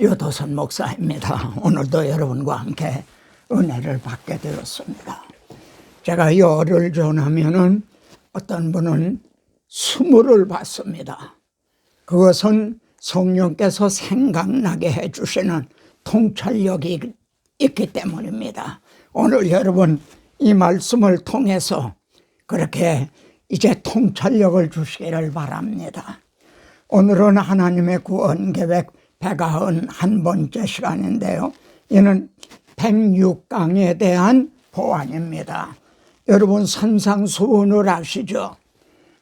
유도선 목사입니다. 오늘도 여러분과 함께 은혜를 받게 되었습니다. 제가 열흘 전하면은 어떤 분은 수모를 받습니다. 그것은 성령께서 생각나게 해주시는 통찰력이 있기 때문입니다. 오늘 여러분 이 말씀을 통해서 그렇게 이제 통찰력을 주시기를 바랍니다. 오늘은 하나님의 구원 계획 191번째 시간인데요. 이는 106강에 대한 보완입니다. 여러분 산상수훈을 아시죠?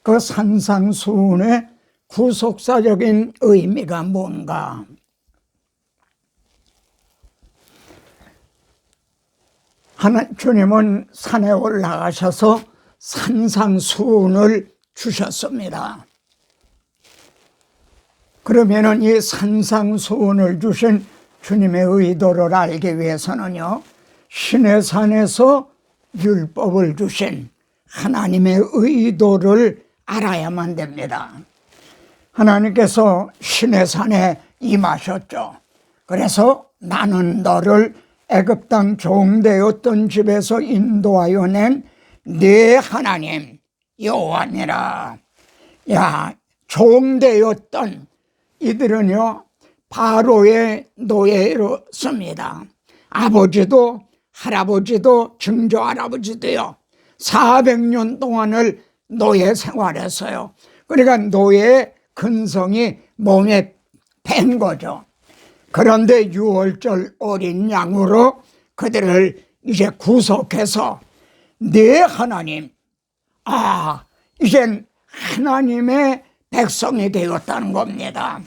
그 산상수훈의 구속사적인 의미가 뭔가? 주님은 산에 올라가셔서 산상수훈을 주셨습니다. 그러면은 이 산상수훈을 주신 주님의 의도를 알기 위해서는요, 시내산에서 율법을 주신 하나님의 의도를 알아야만 됩니다. 하나님께서 시내산에 임하셨죠. 그래서 나는 너를 애굽 땅 종되었던 집에서 인도하여 낸 네 하나님 여호와니라. 야, 종되었던 이들은요 바로의 노예였습니다. 아버지도 할아버지도 증조할아버지도요 400년 동안을 노예 생활했어요. 그러니까 노예의 근성이 몸에 밴 거죠. 그런데 6월절 어린 양으로 그들을 이제 구속해서 네 하나님, 이젠 하나님의 백성이 되었다는 겁니다.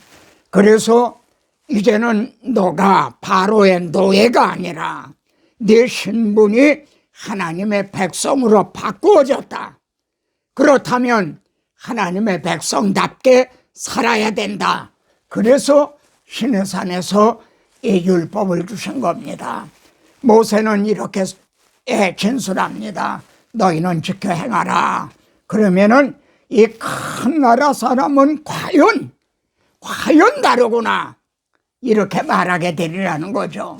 그래서 이제는 너가 바로의 노예가 아니라 네 신분이 하나님의 백성으로 바꾸어졌다. 그렇다면 하나님의 백성답게 살아야 된다. 그래서 시내산에서 이 율법을 주신 겁니다. 모세는 이렇게 진술합니다. 너희는 지켜 행하라. 그러면은 이 큰 나라 사람은 과연 다르구나 이렇게 말하게 되리라는 거죠.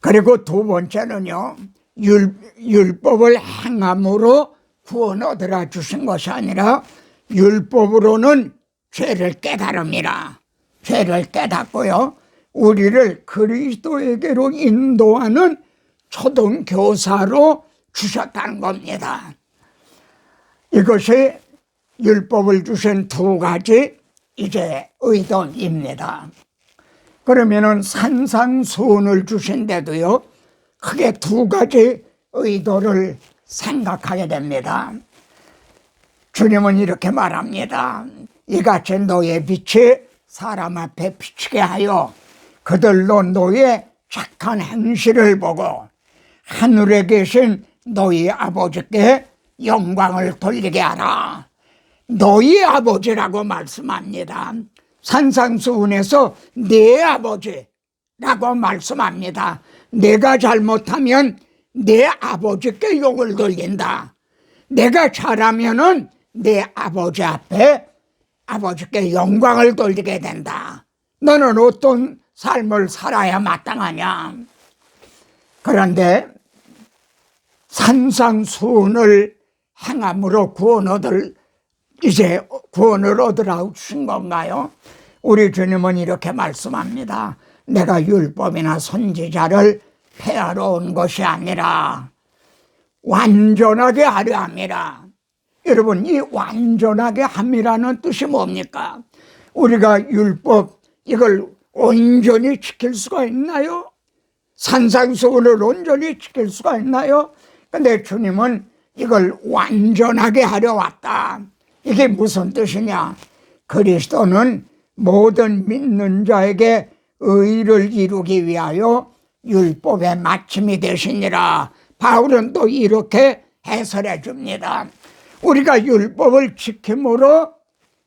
그리고 두 번째는요, 율법을 행함으로 구원 얻으라 주신 것이 아니라 율법으로는 죄를 깨달음이라. 죄를 깨닫고요, 우리를 그리스도에게로 인도하는 초등교사로 주셨다는 겁니다. 이것이 율법을 주신 두 가지 이제 의도입니다. 그러면은 산상수훈을 주신데도요 크게 두 가지 의도를 생각하게 됩니다. 주님은 이렇게 말합니다. 이같이 너의 빛이 사람 앞에 비치게 하여 그들로 너의 착한 행실을 보고 하늘에 계신 너희 아버지께 영광을 돌리게 하라. 너희 아버지라고 말씀합니다. 산상수훈에서 내 아버지라고 말씀합니다. 내가 잘못하면 내 아버지께 욕을 돌린다. 내가 잘하면은 내 아버지 앞에 아버지께 영광을 돌리게 된다. 너는 어떤 삶을 살아야 마땅하냐? 그런데 산상수훈을 행함으로 구원을 얻으라고 주신 건가요? 우리 주님은 이렇게 말씀합니다. 내가 율법이나 선지자를 폐하러 온 것이 아니라 완전하게 하려 함이라. 여러분, 이 완전하게 함이라는 뜻이 뭡니까? 우리가 율법 이걸 온전히 지킬 수가 있나요? 산상수훈을 온전히 지킬 수가 있나요? 근데 주님은 이걸 완전하게 하려 왔다. 이게 무슨 뜻이냐? 그리스도는 모든 믿는 자에게 의를 이루기 위하여 율법의 마침이 되시니라. 바울은 또 이렇게 해설해 줍니다. 우리가 율법을 지킴으로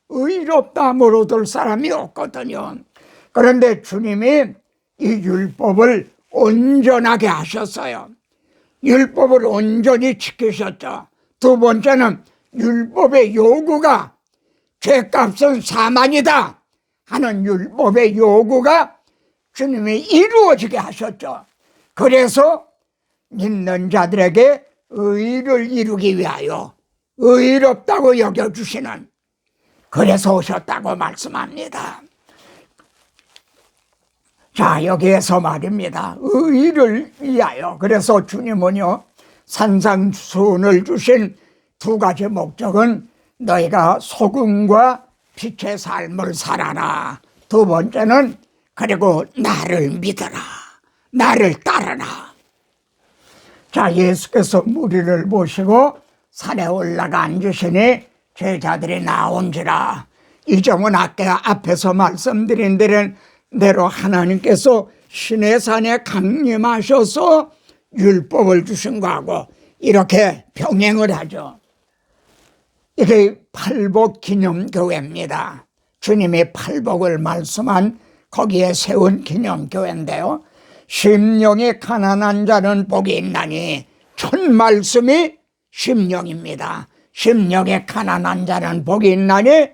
의롭다함을 얻을 사람이 없거든요. 그런데 주님이 이 율법을 온전하게 하셨어요. 율법을 온전히 지키셨죠. 두 번째는 율법의 요구가 죄값은 사망이다. 하는 율법의 요구가 주님이 이루어지게 하셨죠. 그래서 믿는 자들에게 의를 이루기 위하여 의롭다고 여겨주시는, 그래서 오셨다고 말씀합니다. 자, 여기에서 말입니다. 의를 위하여. 그래서 주님은요, 산상수훈을 주신 두 가지 목적은 너희가 소금과 빛의 삶을 살아라. 두 번째는 그리고 나를 믿어라. 나를 따르라. 자, 예수께서 무리를 모시고 산에 올라가 앉으시니 제자들이 나온지라. 이 점은 아까 앞에서 말씀드린 대로 하나님께서 시내산에 강림하셔서 율법을 주신 거하고 이렇게 병행을 하죠. 이게 팔복 기념교회입니다. 주님이 팔복을 말씀한 거기에 세운 기념교회인데요. 심령이 가난한 자는 복이 있나니, 첫 말씀이 심령입니다. 심령에 가난한 자는 복이 있나니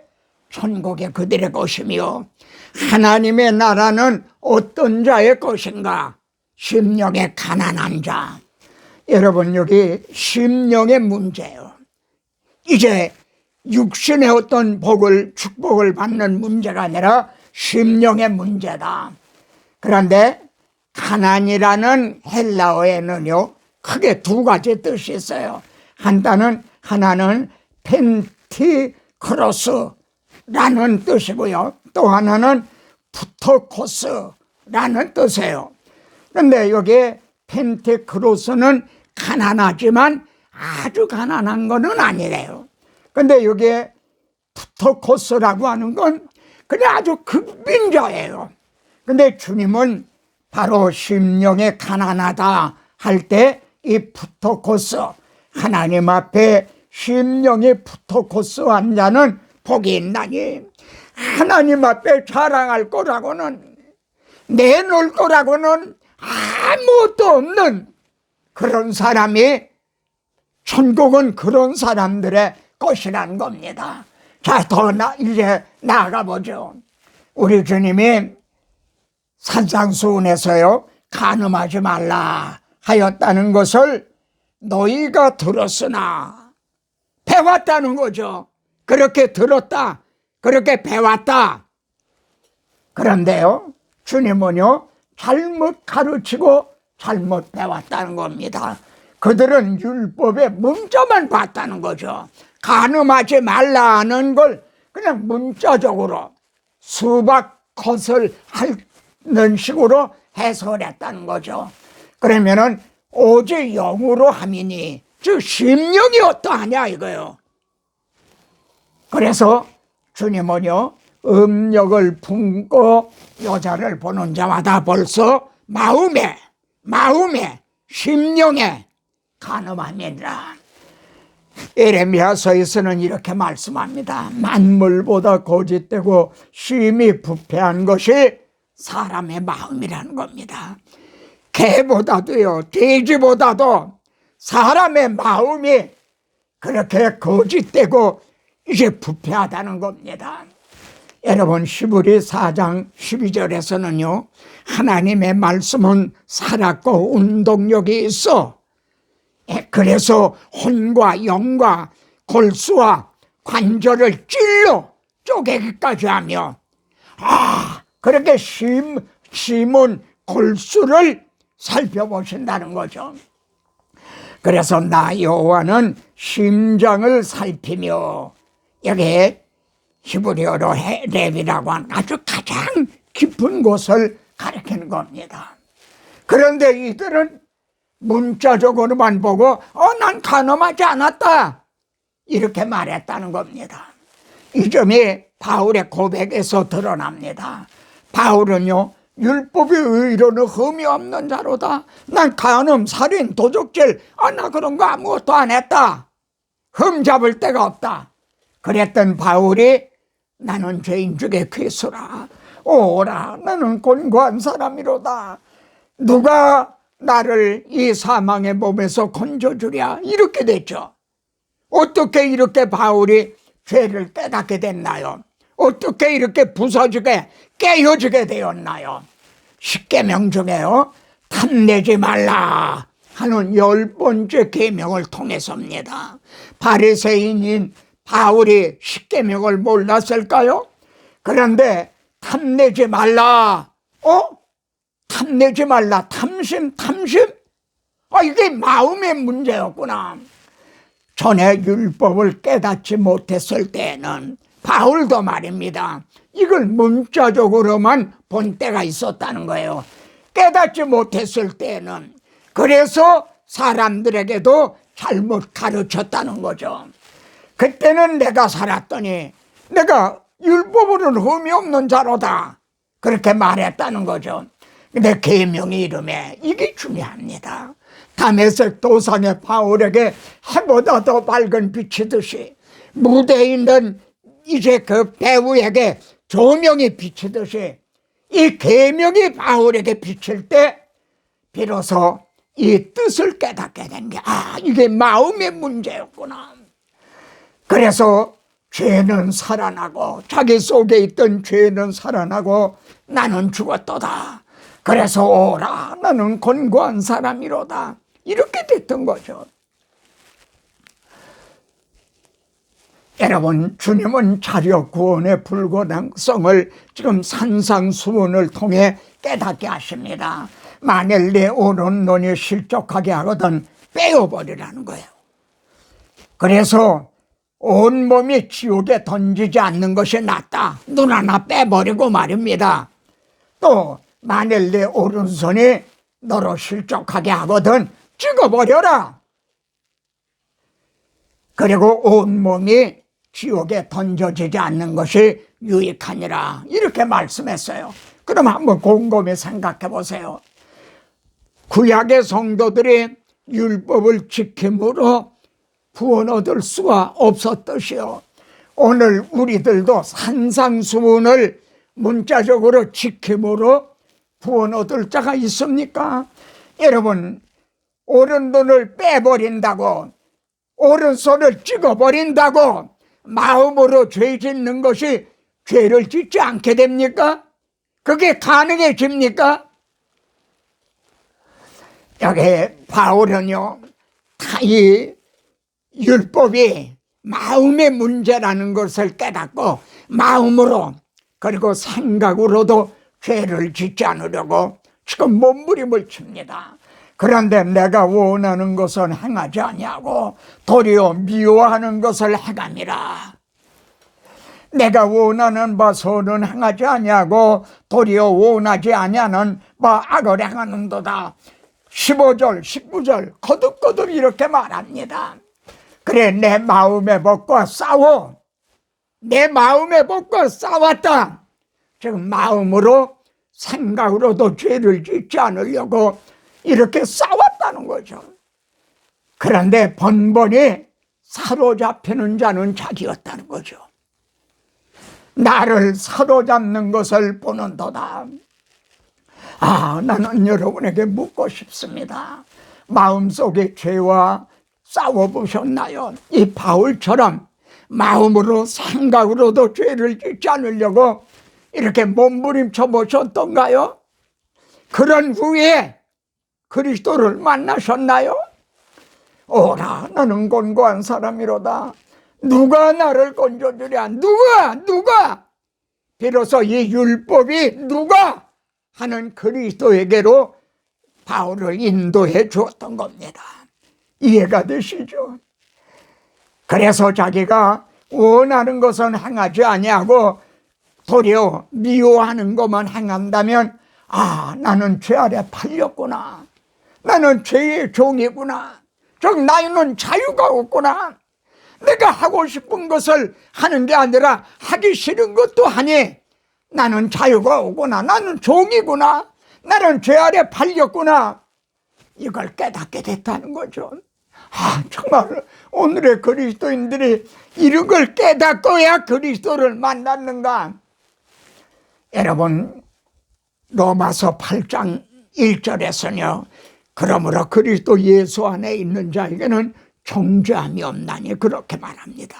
천국이 그들의 것이며, 하나님의 나라는 어떤 자의 것인가? 심령에 가난한 자. 여러분, 여기 심령의 문제예요. 이제 육신의 어떤 축복을 받는 문제가 아니라 심령의 문제다. 그런데 가난이라는 헬라어에는요, 크게 두 가지 뜻이 있어요. 하나는 펜티크로스라는 뜻이고요, 또 하나는 푸토코스라는 뜻이에요. 그런데 여기 펜티크로스는 가난하지만 아주 가난한 거는 아니래요. 근데 여기에 푸토코스라고 하는 건 그냥 아주 극빈자예요. 근데 주님은 바로 심령에 가난하다 할 때 이 푸토코스, 하나님 앞에 심령이 푸토코스한 자는 복이 있나니, 하나님 앞에 자랑할 거라고는, 내놓을 거라고는 아무것도 없는 그런 사람이, 천국은 그런 사람들의 것이라는 겁니다. 자, 이제 나아가 보죠. 우리 주님이 산상수훈에서요, 간음하지 말라 하였다는 것을 너희가 들었으나, 배웠다는 거죠. 그렇게 들었다, 그렇게 배웠다. 그런데요, 주님은요, 잘못 가르치고 잘못 배웠다는 겁니다. 그들은 율법의 문자만 봤다는 거죠. 간음하지 말라는 걸 그냥 문자적으로 수박 컷을 하는 식으로 해석했다는 거죠. 그러면은 오직 영으로 함이니, 즉 심령이 어떠하냐 이거요. 그래서 주님은요, 음력을 품고 여자를 보는 자마다 벌써 마음에 심령에 간음함이니라. 에레미야서에서는 이렇게 말씀합니다. 만물보다 거짓되고 심히 부패한 것이 사람의 마음이라는 겁니다. 개보다도요, 돼지보다도 사람의 마음이 그렇게 거짓되고 이제 부패하다는 겁니다. 여러분, 히브리 4장 12절에서는요, 하나님의 말씀은 살았고 운동력이 있어, 그래서 혼과 영과 골수와 관절을 찔러 쪼개기까지 하며, 그렇게 심은 골수를 살펴보신다는 거죠. 그래서 나 여호와는 심장을 살피며, 여기에 히브리어로 렙이라고 하는 아주 가장 깊은 곳을 가리키는 겁니다. 그런데 이들은 문자적으로만 보고 난 간음하지 않았다 이렇게 말했다는 겁니다. 이 점이 바울의 고백에서 드러납니다. 바울은요, 율법의 의로는 흠이 없는 자로다. 난 간음, 살인, 도적질, 나 그런 거 아무것도 안 했다. 흠 잡을 데가 없다. 그랬던 바울이 나는 죄인 중에 괴수라. 오라, 나는 곤고한 사람이로다. 누가 나를 이 사망의 몸에서 건져주랴. 이렇게 됐죠. 어떻게 이렇게 바울이 죄를 깨닫게 됐나요? 어떻게 이렇게 부서지게 깨어지게 되었나요? 십계명 중에요, 탐내지 말라 하는 10번째 계명을 통해서입니다. 바리새인인 바울이 십계명을 몰랐을까요? 그런데 탐내지 말라, 탐내지 말라, 탐심? 이게 마음의 문제였구나. 전에 율법을 깨닫지 못했을 때는 바울도 말입니다, 이걸 문자적으로만 본 때가 있었다는 거예요. 깨닫지 못했을 때는. 그래서 사람들에게도 잘못 가르쳤다는 거죠. 그때는 내가 살았더니 내가 율법으로는 흠이 없는 자로다, 그렇게 말했다는 거죠. 근데 계명의 이름에 이게 중요합니다. 다메섹 도상의 바울에게 해보다 더 밝은 비치듯이, 무대에 있는 이제 그 배우에게 조명이 비치듯이 이 계명이 바울에게 비칠 때 비로소 이 뜻을 깨닫게 된 게, 이게 마음의 문제였구나. 그래서 죄는 살아나고, 자기 속에 있던 죄는 살아나고 나는 죽었도다. 그래서 오라, 나는 곤고한 사람이로다, 이렇게 됐던 거죠. 여러분, 주님은 자력 구원의 불가능성을 지금 산상수훈을 통해 깨닫게 하십니다. 만일 내 오른눈이 실족하게 하거든 빼어버리라는 거예요. 그래서 온몸이 지옥에 던지지 않는 것이 낫다, 눈 하나 빼버리고 말입니다. 또 만일 내 오른손이 너로 실족하게 하거든 찍어버려라. 그리고 온몸이 지옥에 던져지지 않는 것이 유익하니라, 이렇게 말씀했어요. 그럼 한번 곰곰이 생각해 보세요. 구약의 성도들이 율법을 지킴으로 구원 얻을 수가 없었듯이요, 오늘 우리들도 산상수훈을 문자적으로 지킴으로 구원 얻을 자가 있습니까? 여러분, 오른손을 빼버린다고, 오른손을 찍어버린다고 마음으로 죄 짓는 것이 죄를 짓지 않게 됩니까? 그게 가능해집니까? 여기 바울은요, 이 율법이 마음의 문제라는 것을 깨닫고 마음으로 그리고 생각으로도 죄를 짓지 않으려고 지금 몸부림을 칩니다. 그런데 내가 원하는 것은 행하지 아니하고 도리어 미워하는 것을 행함이라. 내가 원하는 바 선은 행하지 아니하고 도리어 원하지 아니하는 바 악을 행하는도다. 15절 19절 거듭거듭 이렇게 말합니다. 그래, 내 마음의 법과 싸워. 내 마음의 법과 싸웠다. 지금 마음으로 생각으로도 죄를 짓지 않으려고 이렇게 싸웠다는 거죠. 그런데 번번이 사로잡히는 자는 자기였다는 거죠. 나를 사로잡는 것을 보는도다. 나는 여러분에게 묻고 싶습니다. 마음속의 죄와 싸워보셨나요? 이 바울처럼 마음으로 생각으로도 죄를 짓지 않으려고 이렇게 몸부림쳐 보셨던가요? 그런 후에 그리스도를 만나셨나요? 오라, 나는 곤고한 사람이로다. 누가 나를 건져주랴? 누가? 비로소 이 율법이 누가 하는 그리스도에게로 바울을 인도해 주었던 겁니다. 이해가 되시죠? 그래서 자기가 원하는 것은 행하지 아니하고 도리어 미워하는 것만 행한다면, 나는 죄 아래 팔렸구나. 나는 죄의 종이구나. 즉 나에는 자유가 없구나. 내가 하고 싶은 것을 하는 게 아니라 하기 싫은 것도 하니 나는 자유가 없구나. 나는 종이구나. 나는 죄 아래 팔렸구나. 이걸 깨닫게 됐다는 거죠. 정말 오늘의 그리스도인들이 이런 걸 깨닫고야 그리스도를 만났는가? 여러분, 로마서 8장 1절에서는요, 그러므로 그리스도 예수 안에 있는 자에게는 정죄함이 없나니 그렇게 말합니다.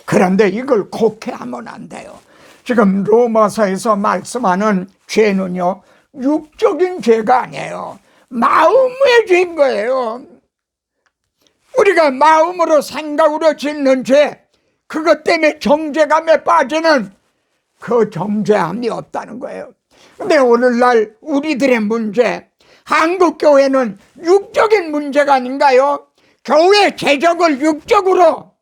그런데 이걸 곡해하면 안 돼요. 지금 로마서에서 말씀하는 죄는요, 육적인 죄가 아니에요. 마음의 죄인 거예요. 우리가 마음으로 생각으로 짓는 죄, 그것 때문에 정죄감에 빠지는 그 정죄함이 없다는 거예요. 근데 오늘날 우리들의 문제, 한국교회는 육적인 문제가 아닌가요? 교회 재정을 육적으로,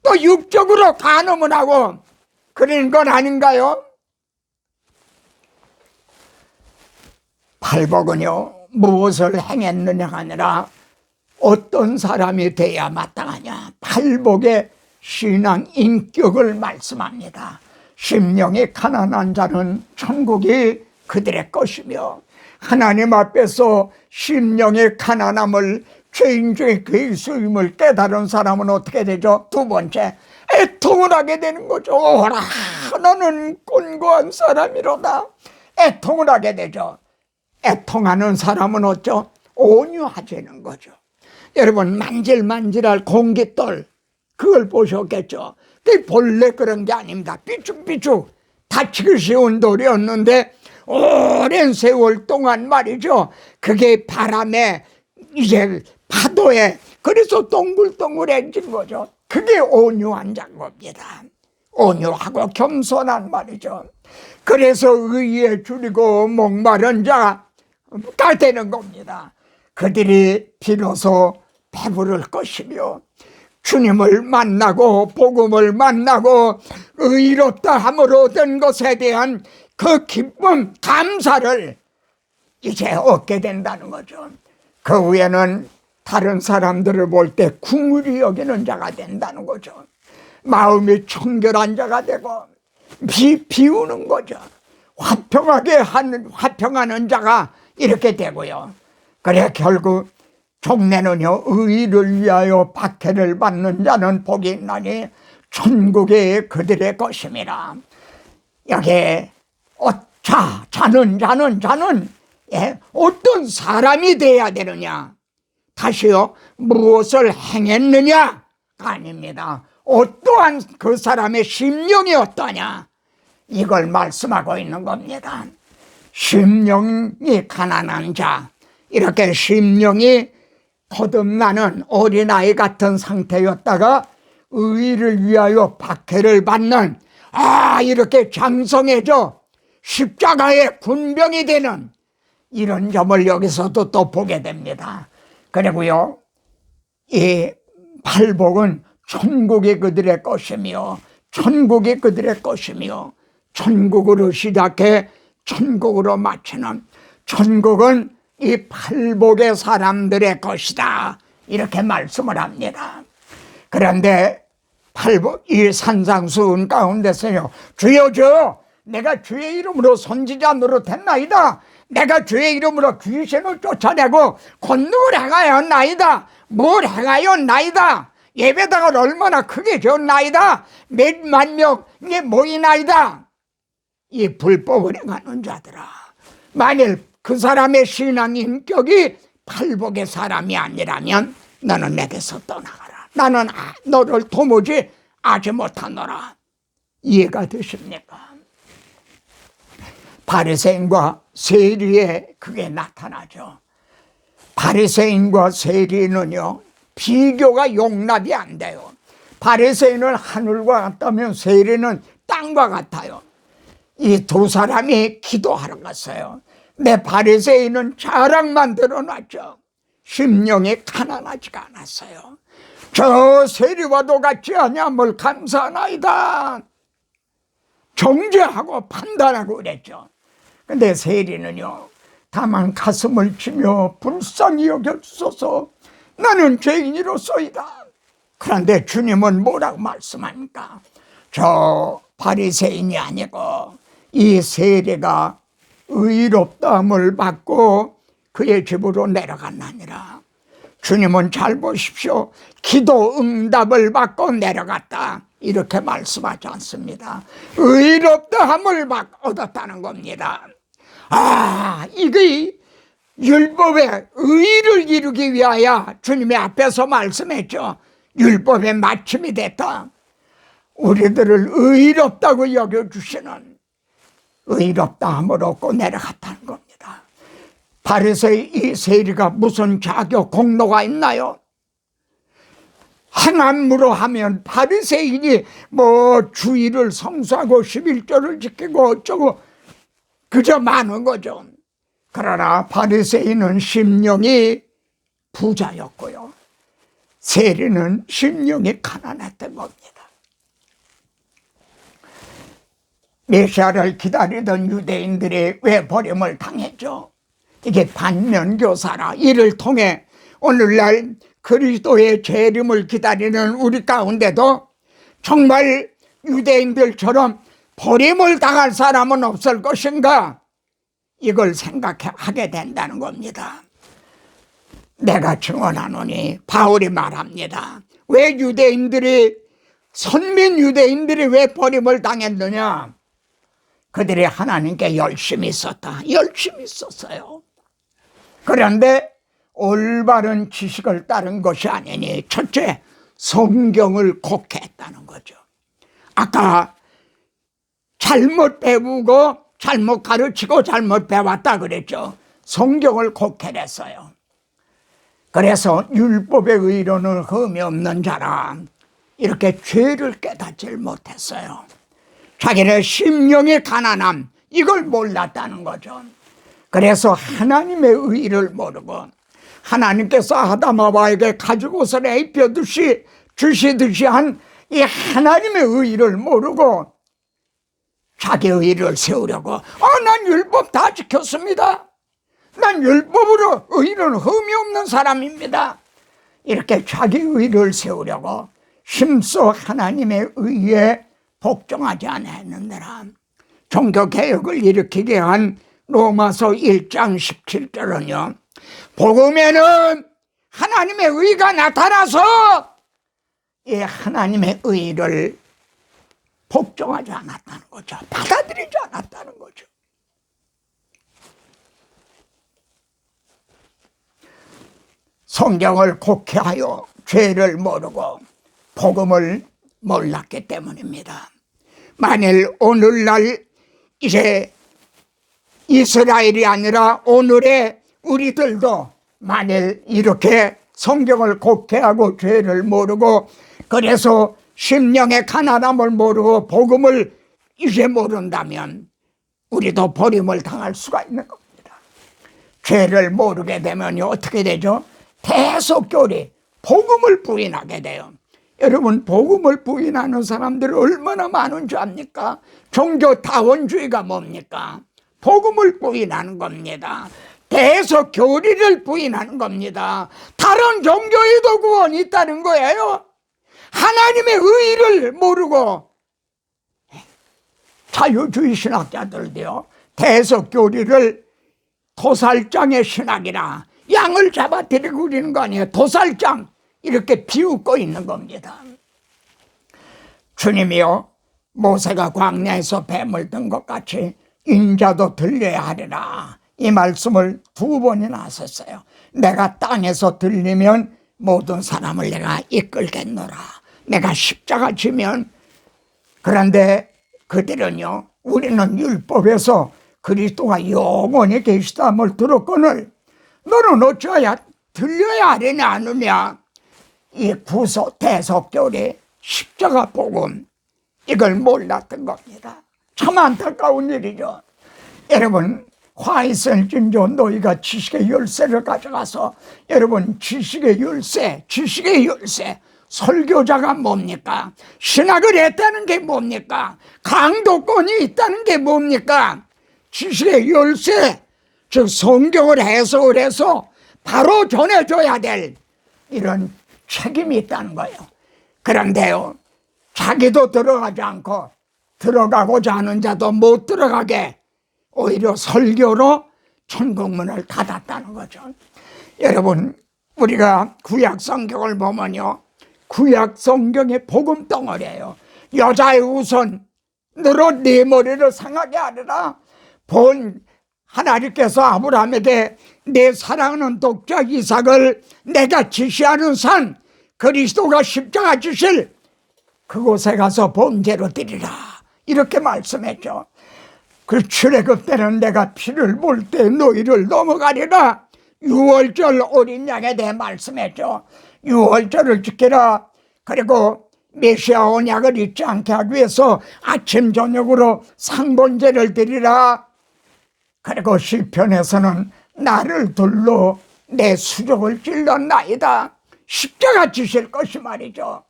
또 육적으로 간음을 하고 그런 건 아닌가요? 팔복은요, 무엇을 행했느냐가 아니라 어떤 사람이 돼야 마땅하냐, 팔복의 신앙 인격을 말씀합니다. 심령이 가난한 자는 천국이 그들의 것이며, 하나님 앞에서 심령의 가난함을 죄인 중에 그의 수임을 깨달은 사람은 어떻게 되죠? 두 번째, 애통을 하게 되는 거죠. 오라, 나는 곤고한 사람이로다. 애통을 하게 되죠. 애통하는 사람은 어쩌? 온유하지는 거죠. 여러분, 만질만질할 공깃돌, 그걸 보셨겠죠? 그게 본래 그런 게 아닙니다. 삐죽삐죽 다치기 쉬운 돌이었는데 오랜 세월 동안 말이죠, 그게 바람에, 이제 파도에, 그래서 동글동글해진 거죠. 그게 온유한 작업입니다. 온유하고 겸손한 말이죠. 그래서 의에 줄이고 목마른 자가 되는 겁니다. 그들이 비로소 배부를 것이며, 주님을 만나고 복음을 만나고 의롭다 함으로 얻은 것에 대한 그 기쁨, 감사를 이제 얻게 된다는 거죠. 그 후에는 다른 사람들을 볼 때 긍휼히 여기는 자가 된다는 거죠. 마음이 청결한 자가 되고 비우는 거죠. 화평하는 자가 이렇게 되고요. 그래 결국 종래는요, 의를 위하여 박해를 받는 자는 복이 있나니 천국이 그들의 것임이라. 여기에 자는 어떤 사람이 돼야 되느냐, 다시요, 무엇을 행했느냐가 아닙니다. 어떠한 그 사람의 심령이 어떠냐, 이걸 말씀하고 있는 겁니다. 심령이 가난한 자, 이렇게 심령이 거듭나는 어린아이 같은 상태였다가 의를 위하여 박해를 받는, 이렇게 장성해져 십자가의 군병이 되는 이런 점을 여기서도 또 보게 됩니다. 그리고요, 이 팔복은 천국이 그들의 것이며, 천국이 그들의 것이며, 천국으로 시작해 천국으로 마치는, 천국은 이 팔복의 사람들의 것이다, 이렇게 말씀을 합니다. 그런데 팔복, 이 산상수훈 가운데서요, 주여 주여, 내가 주의 이름으로 선지자 노릇했나이다, 내가 주의 이름으로 귀신을 쫓아내고 권능을 행하였나이다, 뭘 행하였나이다, 예배당을 얼마나 크게 지었나이다, 몇만 명이 모이나이다, 이 불법을 행하는 자들아, 만일 그 사람의 신앙 인격이 팔복의 사람이 아니라면 너는 내게서 떠나가라. 나는 너를 도무지 아지 못하노라. 이해가 되십니까? 바리새인과 세리에 그게 나타나죠. 바리새인과 세리는요, 비교가 용납이 안 돼요. 바리새인은 하늘과 같다면 세리는 땅과 같아요. 이 두 사람이 기도하러 갔어요. 내 바리새인은 자랑만 드러났죠. 심령이 가난하지가 않았어요. 저 세리와도 같지 아니함을 감사하나이다, 정죄하고 판단하고 그랬죠. 근데 세리는요, 다만 가슴을 치며 불쌍히 여겨주소서, 나는 죄인이로소이다. 그런데 주님은 뭐라고 말씀합니까? 저 바리새인이 아니고 이 세리가 의롭다함을 받고 그의 집으로 내려갔나니라. 주님은 잘 보십시오. 기도 응답을 받고 내려갔다, 이렇게 말씀하지 않습니다. 의롭다함을 얻었다는 겁니다. 이게 율법의 의를 이루기 위하여 주님의 앞에서 말씀했죠. 율법의 마침이 됐다. 우리들을 의롭다고 여겨주시는 의롭다 함을 얻고 내려갔다는 겁니다. 바리새이 이 세리가 무슨 자격 공로가 있나요? 행함으로 하면 바리새인이 뭐 주의를 성수하고 11조를 지키고 어쩌고 그저 많은 거죠. 그러나 바리새인은 심령이 부자였고요, 세리는 심령이 가난했던 겁니다. 메시아를 기다리던 유대인들이 왜 버림을 당했죠? 이게 반면교사라. 이를 통해 오늘날 그리스도의 재림을 기다리는 우리 가운데도 정말 유대인들처럼 버림을 당할 사람은 없을 것인가, 이걸 생각하게 된다는 겁니다. 내가 증언하노니, 바울이 말합니다. 왜 유대인들이, 선민 유대인들이 왜 버림을 당했느냐? 그들이 하나님께 열심히 있었다. 열심히 있었어요. 그런데 올바른 지식을 따른 것이 아니니, 첫째, 성경을 곡해했다는 거죠. 아까 잘못 배우고 잘못 가르치고 잘못 배웠다 그랬죠. 성경을 곡해했어요. 그래서 율법의 의로는 흠이 없는 자라 이렇게 죄를 깨닫질 못했어요. 자기네 심령의 가난함, 이걸 몰랐다는 거죠. 그래서 하나님의 의를 모르고, 하나님께서 아담아와에게 가죽옷을 입혀듯이 주시듯이 한 이 하나님의 의를 모르고 자기 의를 세우려고, 난 율법 다 지켰습니다, 난 율법으로 의는 흠이 없는 사람입니다, 이렇게 자기 의를 세우려고 힘써 하나님의 의에 복종하지 않았느니라. 종교개혁을 일으키게 한 로마서 1장 17절은요, 복음에는 하나님의 의가 나타나서 이 하나님의 의를 복종하지 않았다는 거죠. 받아들이지 않았다는 거죠. 성경을 곡해하여 죄를 모르고 복음을 몰랐기 때문입니다. 만일 오늘날 이제 이스라엘이 아니라 오늘의 우리들도 만일 이렇게 성경을 곡해하고 죄를 모르고, 그래서 심령의 가난함을 모르고 복음을 이제 모른다면 우리도 버림을 당할 수가 있는 겁니다. 죄를 모르게 되면 어떻게 되죠? 대속교리, 복음을 부인하게 돼요. 여러분, 복음을 부인하는 사람들이 얼마나 많은 줄 압니까? 종교다원주의가 뭡니까? 복음을 부인하는 겁니다. 대속교리를 부인하는 겁니다. 다른 종교에도 구원이 있다는 거예요. 하나님의 의의를 모르고 자유주의 신학자들도요, 대속교리를 도살장의 신학이라, 양을 잡아 데리고 그러는 거 아니에요. 도살장 이렇게 비웃고 있는 겁니다. 주님이요, 모세가 광야에서 뱀을 든 것 같이 인자도 들려야 하리라, 이 말씀을 2번이나 하셨어요. 내가 땅에서 들리면 모든 사람을 내가 이끌겠노라, 내가 십자가 지면. 그런데 그들은요, 우리는 율법에서 그리스도가 영원히 계시다함을 들었거늘 너는 어찌하여 들려야 하려냐 하느냐. 이 구속 대속교리, 십자가 복음, 이걸 몰랐던 겁니다. 참 안타까운 일이죠. 여러분, 화이선진조 너희가 지식의 열쇠를 가져가서, 여러분, 지식의 열쇠, 설교자가 뭡니까? 신학을 했다는 게 뭡니까? 강도권이 있다는 게 뭡니까? 지식의 열쇠, 즉 성경을 해석을 해서 바로 전해줘야 될 이런 책임이 있다는 거예요. 그런데요, 자기도 들어가지 않고 들어가고자 하는 자도 못 들어가게 오히려 설교로 천국문을 닫았다는 거죠. 여러분, 우리가 구약 성경을 보면요, 구약 성경의 복음 덩어리예요. 여자의 우선 너로 네 머리를 상하게 하리라. 본 하나님께서 아브라함에게 내 사랑하는 독자 이삭을 내가 지시하는 산, 그리스도가 십자가 지실 그곳에 가서 번제로 드리라 이렇게 말씀했죠. 그 출애굽 때는 내가 피를 볼 때 너희를 넘어가리라. 유월절 어린 양에 대해 말씀했죠. 유월절을 지키라. 그리고 메시아 언약을 잊지 않게 하기 위해서 아침 저녁으로 상번제를 드리라. 그리고 시편에서는 나를 둘러 내 수족을 찔렀나이다. 십자가 지실 것이 말이죠.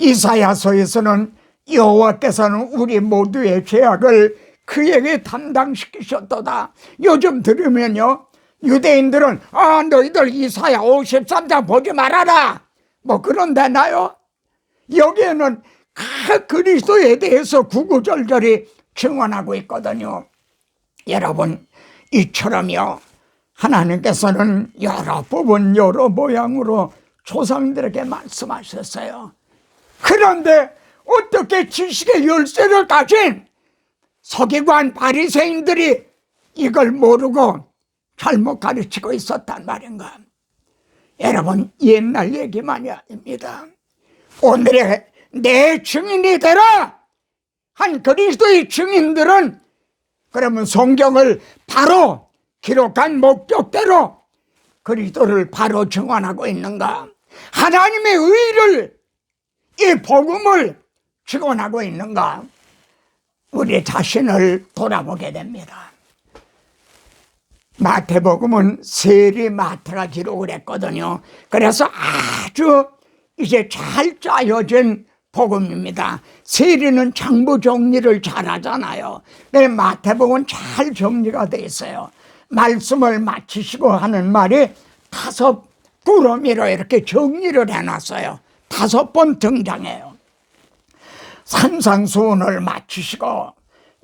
이사야서에서는 여호와께서는 우리 모두의 죄악을 그에게 담당시키셨도다. 요즘 들으면요, 유대인들은 너희들 이사야 53장 보지 말아라 뭐 그런다나요? 여기에는 그리스도에 대해서 구구절절히 증언하고 있거든요. 여러분, 이처럼요, 하나님께서는 여러 부분 여러 모양으로 조상들에게 말씀하셨어요. 그런데 어떻게 지식의 열쇠를 가진 서기관 바리새인들이 이걸 모르고 잘못 가르치고 있었단 말인가? 여러분, 옛날 얘기만이 아닙니다. 오늘의 내 증인이 되라 한 그리스도의 증인들은 그러면 성경을 바로 기록한 목적대로 그리스도를 바로 증언하고 있는가? 하나님의 의를, 이 복음을 증언하고 있는가? 우리 자신을 돌아보게 됩니다. 마태복음은 세리 마태가 기록을 했거든요. 그래서 아주 이제 잘 짜여진 복음입니다. 세리는 장부 정리를 잘 하잖아요. 근데 마태복음은 잘 정리가 돼 있어요. 말씀을 마치시고 하는 말이 5 두루미로 이렇게 정리를 해놨어요. 5번 등장해요. 산상수훈을 마치시고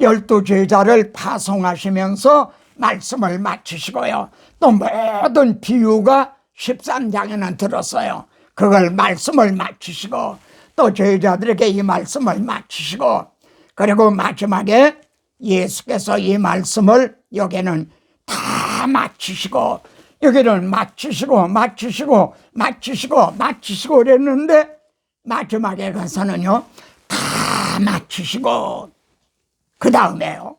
12 제자를 파송하시면서 말씀을 마치시고요. 또 모든 비유가 13장에는 들었어요. 그걸 말씀을 마치시고 또 제자들에게 이 말씀을 마치시고 그리고 마지막에 예수께서 이 말씀을 여기는 다 마치시고 여기는 마치시고 그랬는데 마지막에 가서는요 다 마치시고 그 다음에요.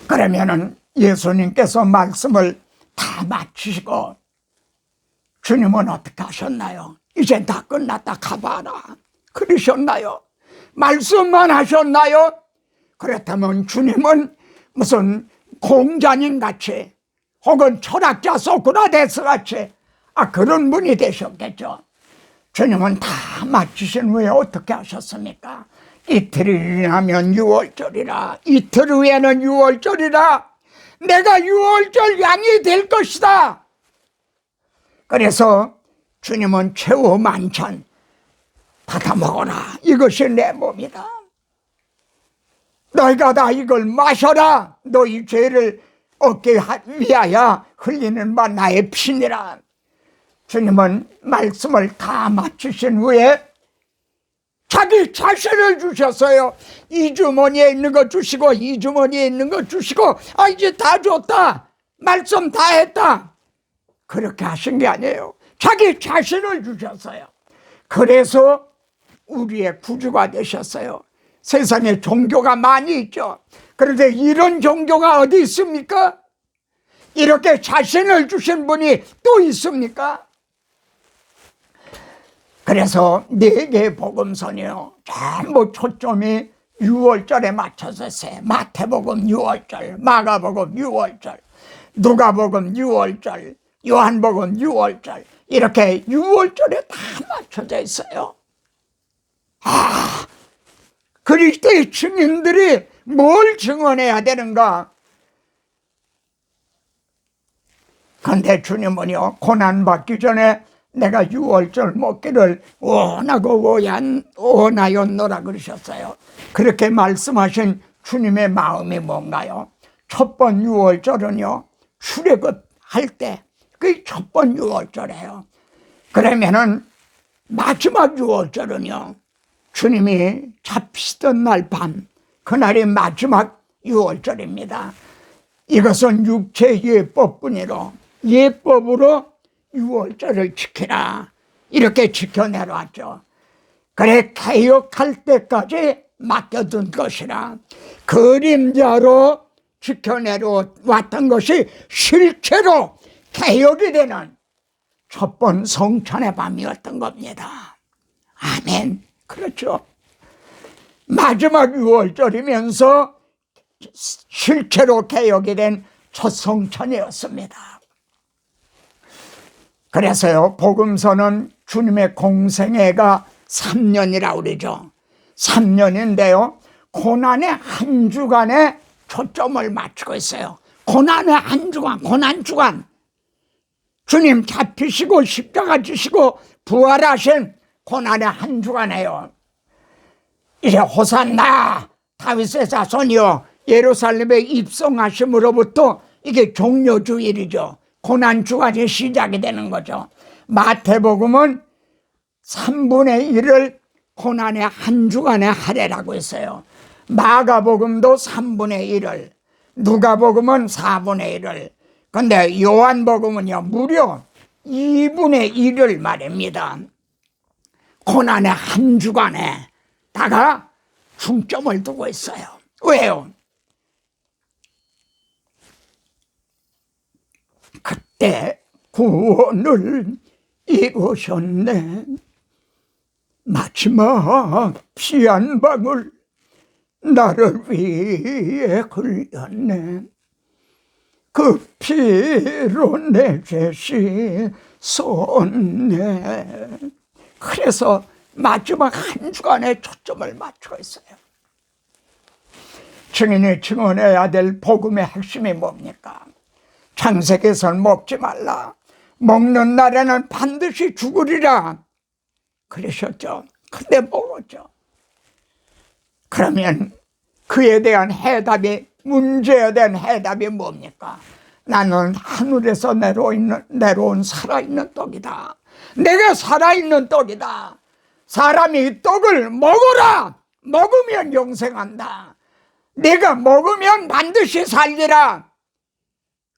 그러면은 예수님께서 말씀을 다 마치시고 주님은 어떻게 하셨나요? 이제 다 끝났다 가봐라 그러셨나요? 말씀만 하셨나요? 그렇다면 주님은 무슨 공자님 같이 혹은 철학자 소크라테스 같이 그런 분이 되셨겠죠. 주님은 다 마치신 후에 어떻게 하셨습니까? 이틀이 지나면 유월절이라. 이틀 후에는 유월절이라. 내가 유월절 양이 될 것이다. 그래서 주님은 최후 만찬 받아 먹어라. 이것이 내 몸이다. 너희가 다 이걸 마셔라. 너희 죄를 얻기 위하여 흘리는 바 나의 피니라. 주님은 말씀을 다 마치신 후에 자기 자신을 주셨어요. 이 주머니에 있는 거 주시고 이 주머니에 있는 거 주시고 이제 다 줬다. 말씀 다 했다. 그렇게 하신 게 아니에요. 자기 자신을 주셨어요. 그래서 우리의 구주가 되셨어요. 세상에 종교가 많이 있죠. 그런데 이런 종교가 어디 있습니까? 이렇게 자신을 주신 분이 또 있습니까? 그래서 4개의 복음서는요 전부 초점이 유월절에 맞춰서 있어요. 마태복음 유월절, 마가복음 유월절, 누가복음 유월절, 요한복음 유월절, 이렇게 유월절에 다 맞춰져 있어요. 그리스도의 증인들이 뭘 증언해야 되는가? 그런데 주님은요 고난받기 전에 내가 유월절 먹기를 원하였노라 그러셨어요. 그렇게 말씀하신 주님의 마음이 뭔가요? 첫 번 유월절은요 출애굽할 때 그게 첫 번 유월절이에요. 그러면은 마지막 유월절은요 주님이 잡히시던 날 밤, 그날이 마지막 유월절입니다. 이것은 육체 예법뿐이로 예법으로 유월절을 지키라 이렇게 지켜내려왔죠. 그래 개혁할 때까지 맡겨둔 것이라 그림자로 지켜내려왔던 것이 실제로 개혁이 되는 첫 번 성찬의 밤이었던 겁니다. 아멘. 그렇죠. 마지막 6월절이면서 실제로 개혁이 된 첫 성찬이었습니다. 그래서요, 복음서는 주님의 공생애가 3년이라고 그러죠. 3년인데요, 고난의 한 주간에 초점을 맞추고 있어요. 고난의 한 주간, 고난주간. 주님 잡히시고 십자가 지시고 부활하신 고난의 한 주간에요. 이제 호산나 다윗의 자손이요 예루살렘에 입성하심으로부터 이게 종료주일이죠. 고난주간이 시작이 되는 거죠. 마태복음은 3분의 1을 고난의 한 주간에 하래라고 했어요. 마가복음도 3분의 1을, 누가복음은 4분의 1을, 근데 요한복음은요 무려 2분의 1을 말입니다. 고난의 한 주간에다가 중점을 두고 있어요. 왜요? 그때 구원을 이루셨네. 마지막 피 한 방울 나를 위해 흘렸네. 그 피로 내 죄 씻었네. 그래서 마지막 한 주간에 초점을 맞추고 있어요. 증인이 증언해야 될 복음의 핵심이 뭡니까? 창세기에서는 먹지 말라. 먹는 날에는 반드시 죽으리라. 그러셨죠. 근데 먹었죠. 그러면 그에 대한 해답이, 문제에 대한 해답이 뭡니까? 나는 하늘에서 내려온 살아있는 떡이다. 내가 살아있는 떡이다. 사람이 이 떡을 먹어라. 먹으면 영생한다. 내가 먹으면 반드시 살리라.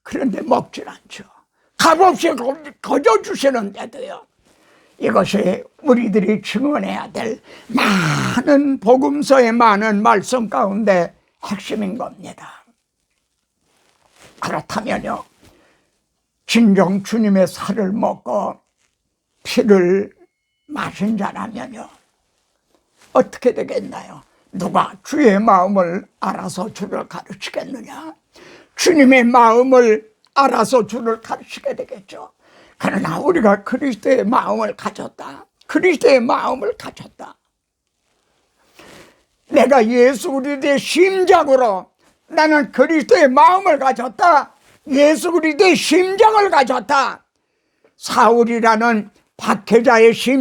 그런데 먹질 않죠. 값없이 거저주시는데도요. 이것이 우리들이 증언해야 될 많은 복음서의 많은 말씀 가운데 핵심인 겁니다. 그렇다면요, 진정 주님의 살을 먹고 피를 마신 자라면요 어떻게 되겠나요? 누가 주의 마음을 알아서 주를 가르치겠느냐? 주님의 마음을 알아서 주를 가르치게 되겠죠. 그러나 우리가 그리스도의 마음을 가졌다. 그리스도의 마음을 가졌다. 내가 예수 그리스도의 심장으로 나는 그리스도의 마음을 가졌다. 예수 그리스도의 심장을 가졌다. 사울이라는 박해자의